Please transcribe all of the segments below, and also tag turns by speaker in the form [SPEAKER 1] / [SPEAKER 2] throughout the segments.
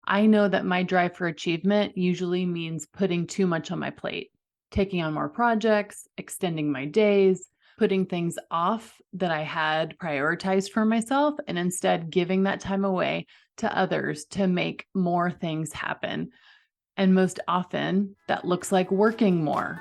[SPEAKER 1] I know that my drive for achievement usually means putting too much on my plate, taking on more projects, extending my days, putting things off that I had prioritized for myself, and instead giving that time away to others to make more things happen. And most often, that looks like working more.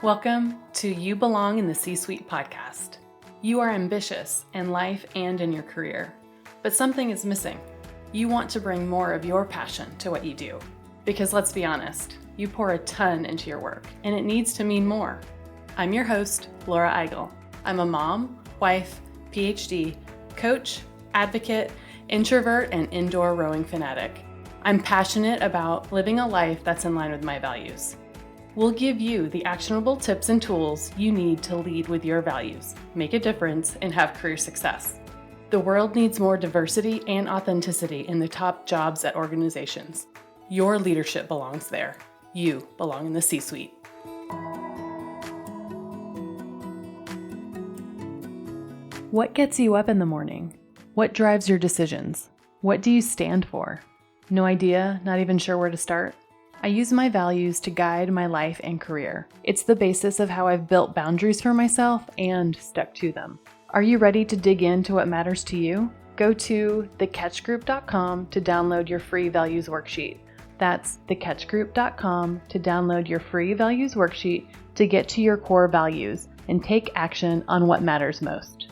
[SPEAKER 1] Welcome to You Belong in the C-Suite podcast. You are ambitious in life and in your career, but something is missing. You want to bring more of your passion to what you do. Because let's be honest, you pour a ton into your work, and it needs to mean more. I'm your host, Laura Eigel. I'm a mom, wife, PhD, coach, advocate, introvert, and indoor rowing fanatic. I'm passionate about living a life that's in line with my values. We'll give you the actionable tips and tools you need to lead with your values, make a difference, and have career success. The world needs more diversity and authenticity in the top jobs at organizations. Your leadership belongs there. You belong in the C-Suite. What gets you up in the morning? What drives your decisions? What do you stand for? No idea, not even sure where to start? I use my values to guide my life and career. It's the basis of how I've built boundaries for myself and stuck to them. Are you ready to dig into what matters to you? Go to thecatchgroup.com to download your free values worksheet. That's thecatchgroup.com to download your free values worksheet to get to your core values and take action on what matters most.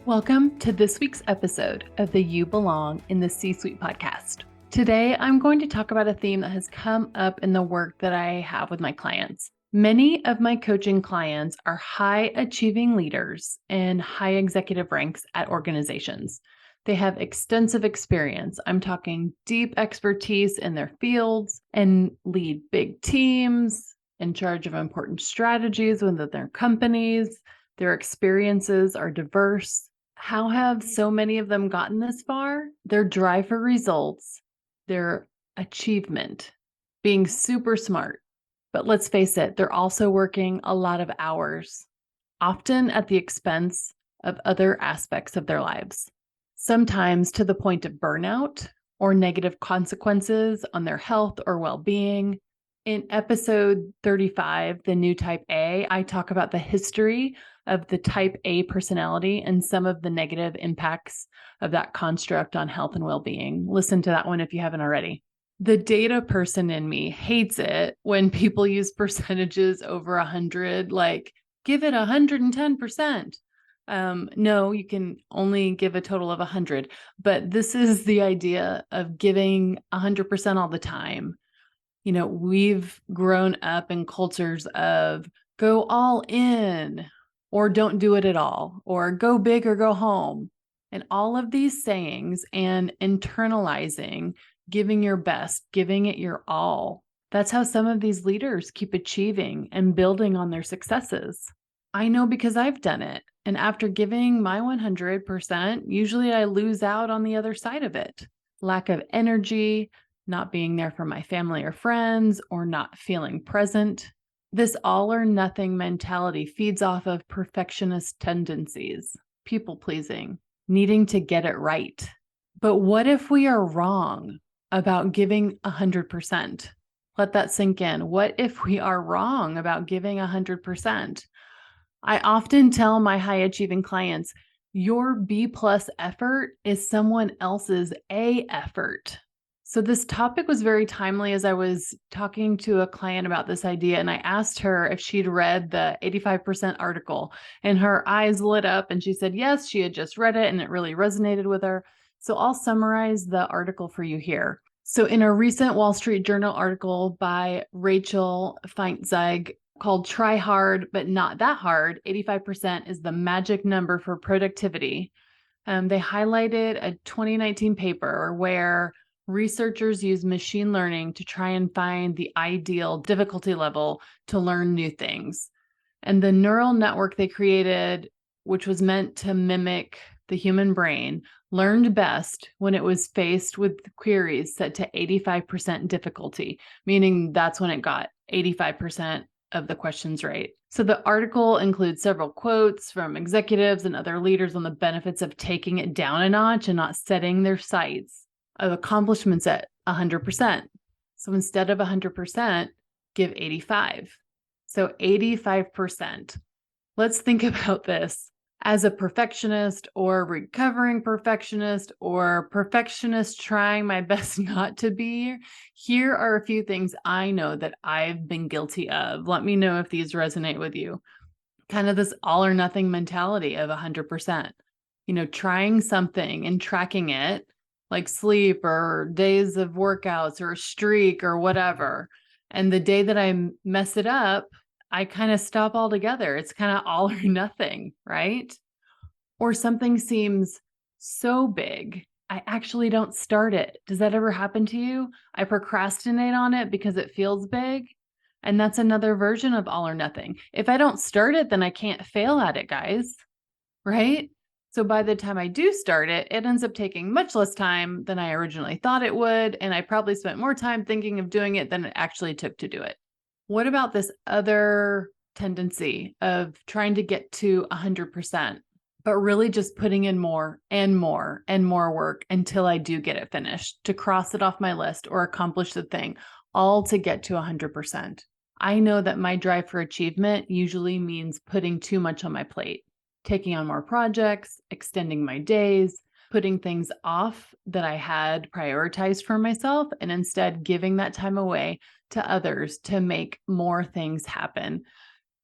[SPEAKER 1] Welcome to this week's episode of the You Belong in the C-Suite podcast. Today, I'm going to talk about a theme that has come up in the work that I have with my clients. Many of my coaching clients are high-achieving leaders in high executive ranks at organizations. They have extensive experience. I'm talking deep expertise in their fields and lead big teams, in charge of important strategies within their companies. Their experiences are diverse. How have so many of them gotten this far? Their drive for results, their achievement, being super smart. But let's face it, they're also working a lot of hours, often at the expense of other aspects of their lives, sometimes to the point of burnout or negative consequences on their health or well-being. In episode 35, The New Type A, I talk about the history of the type A personality and some of the negative impacts of that construct on health and well-being. Listen to that one if you haven't already. The data person in me hates it when people use percentages over 100, like give it 110%. No, you can only give a total of 100, but this is the idea of giving 100% all the time. You know, we've grown up in cultures of go all in or don't do it at all, or go big or go home. And all of these sayings and internalizing, giving your best, giving it your all. That's how some of these leaders keep achieving and building on their successes. I know because I've done it. And after giving my 100%, usually I lose out on the other side of it. Lack of energy, not being there for my family or friends, or not feeling present. This all or nothing mentality feeds off of perfectionist tendencies, people pleasing, needing to get it right. But what if we are wrong about giving 100%? Let that sink in. What if we are wrong about giving 100%? I often tell my high achieving clients, your B+ effort is someone else's A effort. So this topic was very timely as I was talking to a client about this idea, and I asked her if she'd read the 85% article, and her eyes lit up and she said, yes, she had just read it and it really resonated with her. So I'll summarize the article for you here. So in a recent Wall Street Journal article by Rachel Feintzig called Try Hard, but Not That Hard, 85% is the magic number for productivity. They highlighted a 2019 paper where researchers use machine learning to try and find the ideal difficulty level to learn new things. And the neural network they created, which was meant to mimic the human brain, learned best when it was faced with queries set to 85% difficulty, meaning that's when it got 85% of the questions right. So the article includes several quotes from executives and other leaders on the benefits of taking it down a notch and not setting their sights of accomplishments at 100%. So instead of 100%, give 85. So 85%. Let's think about this. As a perfectionist or recovering perfectionist or perfectionist trying my best not to be, here are a few things I know that I've been guilty of. Let me know if these resonate with you. Kind of this all or nothing mentality of 100%. Trying something and tracking it, like sleep or days of workouts or a streak or whatever. And the day that I mess it up, I kind of stop altogether. It's kind of all or nothing, right? Or something seems so big, I actually don't start it. Does that ever happen to you? I procrastinate on it because it feels big. And that's another version of all or nothing. If I don't start it, then I can't fail at it, guys, right? So by the time I do start it, it ends up taking much less time than I originally thought it would. And I probably spent more time thinking of doing it than it actually took to do it. What about this other tendency of trying to get to 100%, but really just putting in more and more and more work until I do get it finished, to cross it off my list or accomplish the thing, all to get to 100%? I know that my drive for achievement usually means putting too much on my plate, taking on more projects, extending my days, putting things off that I had prioritized for myself, and instead giving that time away to others to make more things happen.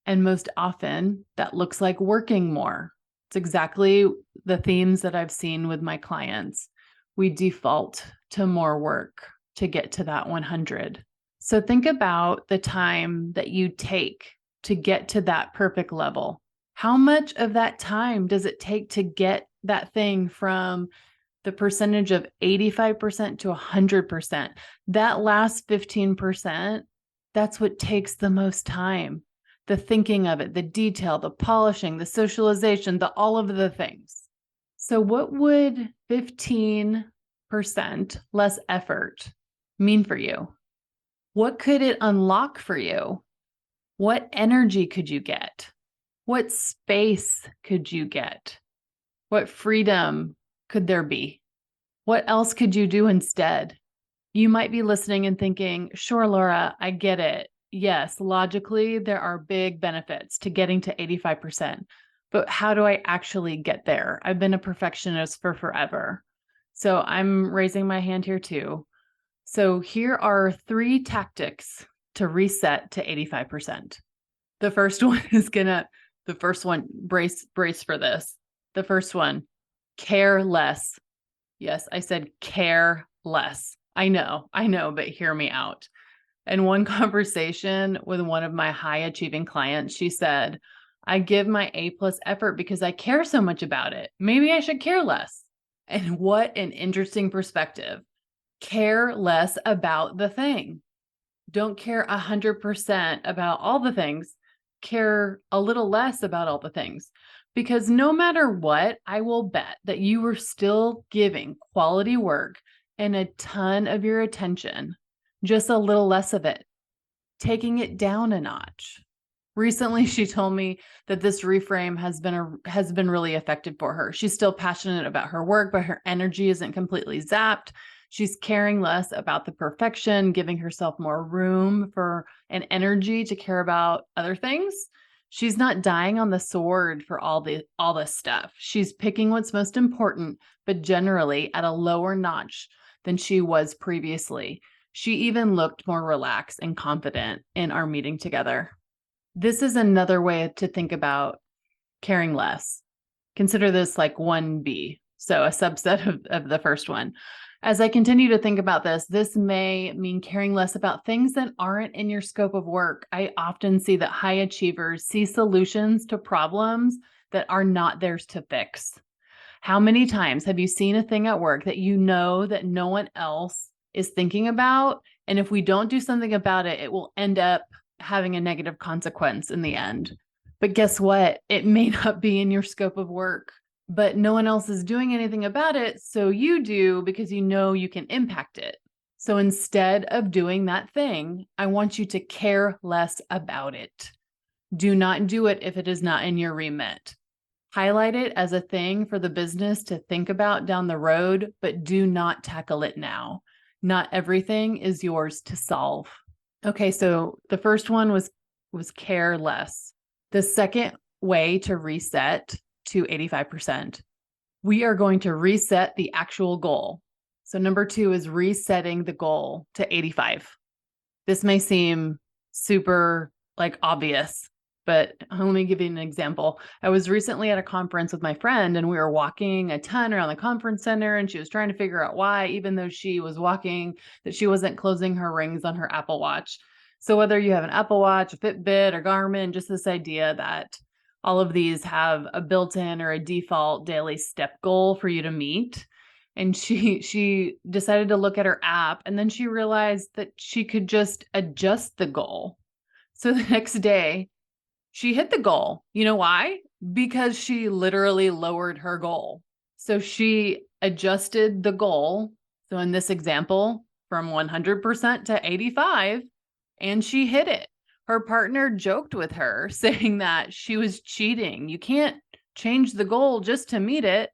[SPEAKER 1] And most often that looks like working more. It's exactly the themes that I've seen with my clients. We default to more work to get to that 100. So think about the time that you take to get to that perfect level. How much of that time does it take to get that thing from the percentage of 85% to 100%? That last 15%, that's what takes the most time. The thinking of it, the detail, the polishing, the socialization, all of the things. So what would 15% less effort mean for you? What could it unlock for you? What energy could you get? What space could you get? What freedom could there be? What else could you do instead? You might be listening and thinking, sure, Laura, I get it. Yes, logically, there are big benefits to getting to 85%, but how do I actually get there? I've been a perfectionist for forever. So I'm raising my hand here too. So here are 3 tactics to reset to 85%. The first one brace for this. The first one, care less. Yes, I said care less. I know, but hear me out. In one conversation with one of my high achieving clients, she said, I give my A+ effort because I care so much about it. Maybe I should care less. And what an interesting perspective. Care less about the thing. Don't care 100% about all the things. Care a little less about all the things. Because no matter what, I will bet that you were still giving quality work and a ton of your attention, just a little less of it, taking it down a notch. Recently, she told me that this reframe has been really effective for her. She's still passionate about her work, but her energy isn't completely zapped. She's caring less about the perfection, giving herself more room for an energy to care about other things. She's not dying on the sword for all this stuff. She's picking what's most important, but generally at a lower notch than she was previously. She even looked more relaxed and confident in our meeting together. This is another way to think about caring less. Consider this like 1B, so a subset of the first one. As I continue to think about this may mean caring less about things that aren't in your scope of work. I often see that high achievers see solutions to problems that are not theirs to fix. How many times have you seen a thing at work that you know that no one else is thinking about? And if we don't do something about it, it will end up having a negative consequence in the end. But guess what? It may not be in your scope of work, but no one else is doing anything about it. So you do because you know you can impact it. So instead of doing that thing, I want you to care less about it. Do not do it if it is not in your remit. Highlight it as a thing for the business to think about down the road, but do not tackle it now. Not everything is yours to solve. Okay, so the first one was care less. The second way to reset to 85%, we are going to reset the actual goal. So number 2 is resetting the goal to 85. This may seem super obvious, but let me give you an example. I was recently at a conference with my friend and we were walking a ton around the conference center, and she was trying to figure out why, even though she was walking, that she wasn't closing her rings on her Apple Watch. So whether you have an Apple Watch, a Fitbit, or Garmin, just this idea that all of these have a built-in or a default daily step goal for you to meet. And she decided to look at her app, and then she realized that she could just adjust the goal. So the next day, she hit the goal. You know why? Because she literally lowered her goal. So she adjusted the goal. So in this example, from 100% to 85, and she hit it. Her partner joked with her saying that she was cheating. You can't change the goal just to meet it.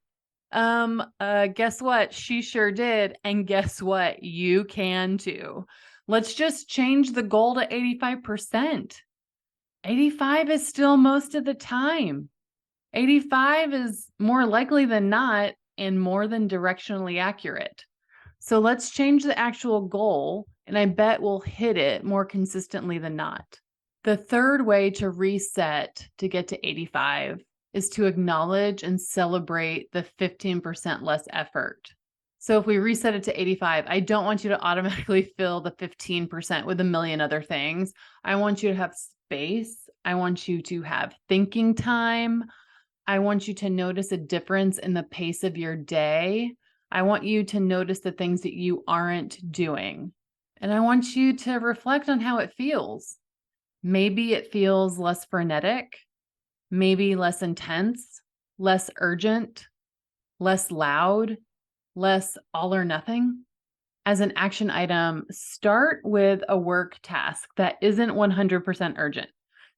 [SPEAKER 1] Guess what? She sure did. And guess what? You can too. Let's just change the goal to 85%. 85 is still most of the time. 85 is more likely than not and more than directionally accurate. So let's change the actual goal, and I bet we'll hit it more consistently than not. The third way to reset to get to 85 is to acknowledge and celebrate the 15% less effort. So if we reset it to 85, I don't want you to automatically fill the 15% with a million other things. I want you to have space. I want you to have thinking time. I want you to notice a difference in the pace of your day. I want you to notice the things that you aren't doing. And I want you to reflect on how it feels. Maybe it feels less frenetic, maybe less intense, less urgent, less loud, less all or nothing. As an action item, start with a work task that isn't 100% urgent.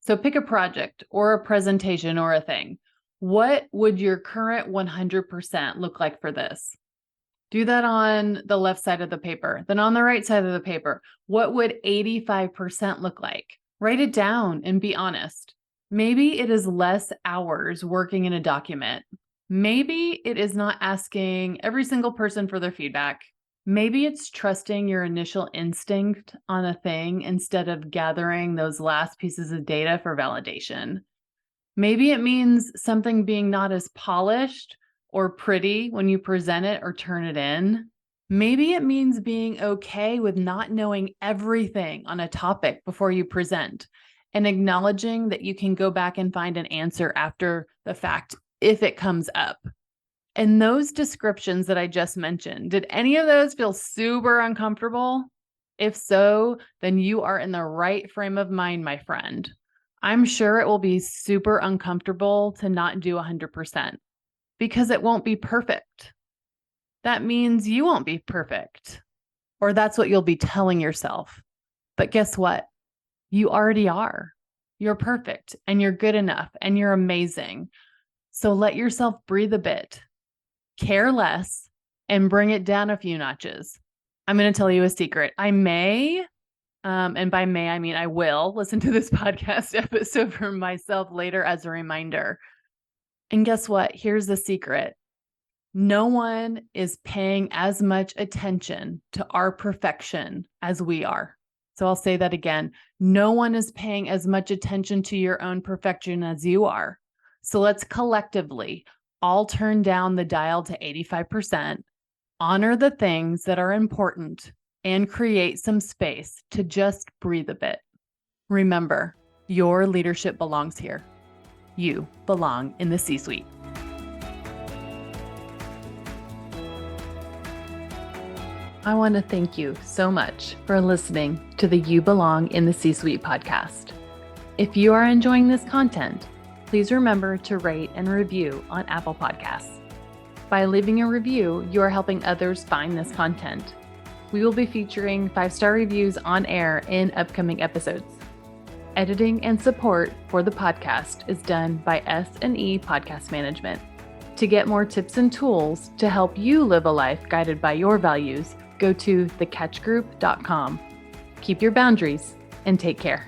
[SPEAKER 1] So pick a project or a presentation or a thing. What would your current 100% look like for this? Do that on the left side of the paper. Then on the right side of the paper, what would 85% look like? Write it down and be honest. Maybe it is less hours working in a document. Maybe it is not asking every single person for their feedback. Maybe it's trusting your initial instinct on a thing instead of gathering those last pieces of data for validation. Maybe it means something being not as polished or pretty when you present it or turn it in. Maybe it means being okay with not knowing everything on a topic before you present and acknowledging that you can go back and find an answer after the fact if it comes up. And those descriptions that I just mentioned, did any of those feel super uncomfortable? If so, then you are in the right frame of mind, my friend. I'm sure it will be super uncomfortable to not do 100% because it won't be perfect. That means you won't be perfect, or that's what you'll be telling yourself. But guess what? You already are. You're perfect and you're good enough and you're amazing. So let yourself breathe a bit, care less, and bring it down a few notches. I'm going to tell you a secret. I may, and by may, I mean I will listen to this podcast episode for myself later as a reminder. And guess what? Here's the secret. No one is paying as much attention to our perfection as we are. So I'll say that again. No one is paying as much attention to your own perfection as you are. So let's collectively all turn down the dial to 85%, honor the things that are important, and create some space to just breathe a bit. Remember, your leadership belongs here. You belong in the C-suite. I want to thank you so much for listening to the You Belong in the C-Suite podcast. If you are enjoying this content, please remember to rate and review on Apple Podcasts. By leaving a review, you are helping others find this content. We will be featuring 5-star reviews on air in upcoming episodes. Editing and support for the podcast is done by S&E Podcast Management. To get more tips and tools to help you live a life guided by your values, go to thecatchgroup.com. Keep your boundaries and take care.